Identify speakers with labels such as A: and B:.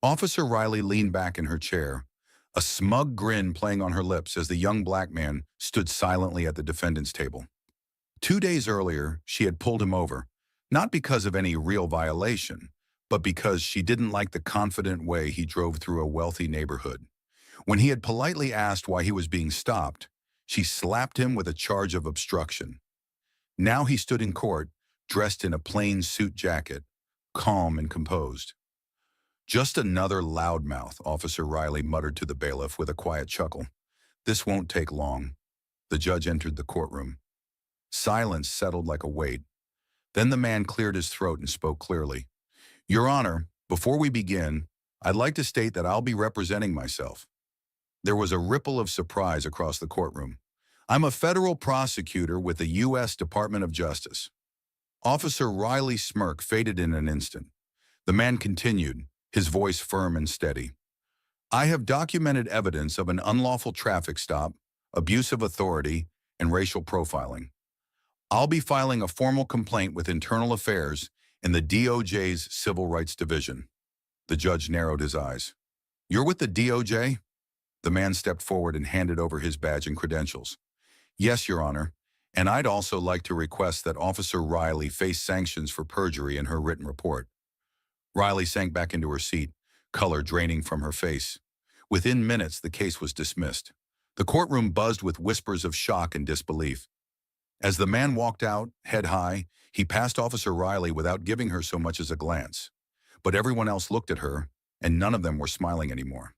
A: Officer Riley leaned back in her chair, a smug grin playing on her lips as the young black man stood silently at the defendant's table. 2 days earlier, she had pulled him over, not because of any real violation, but because she didn't like the confident way he drove through a wealthy neighborhood. When he had politely asked why he was being stopped, she slapped him with a charge of obstruction. Now he stood in court, dressed in a plain suit jacket, calm and composed. "Just another loudmouth," Officer Riley muttered to the bailiff with a quiet chuckle. "This won't take long." The judge entered the courtroom. Silence settled like a weight. Then the man cleared his throat and spoke clearly. "Your Honor, before we begin, I'd like to state that I'll be representing myself." There was a ripple of surprise across the courtroom. "I'm a federal prosecutor with the U.S. Department of Justice." Officer Riley's smirk faded in an instant. The man continued, his voice firm and steady. "I have documented evidence of an unlawful traffic stop, abuse of authority, and racial profiling. I'll be filing a formal complaint with Internal Affairs in the DOJ's Civil Rights Division." The judge narrowed his eyes. "You're with the DOJ?" The man stepped forward and handed over his badge and credentials. "Yes, Your Honor, and I'd also like to request that Officer Riley face sanctions for perjury in her written report." Riley sank back into her seat, color draining from her face. Within minutes, the case was dismissed. The courtroom buzzed with whispers of shock and disbelief. As the man walked out, head high, he passed Officer Riley without giving her so much as a glance. But everyone else looked at her, and none of them were smiling anymore.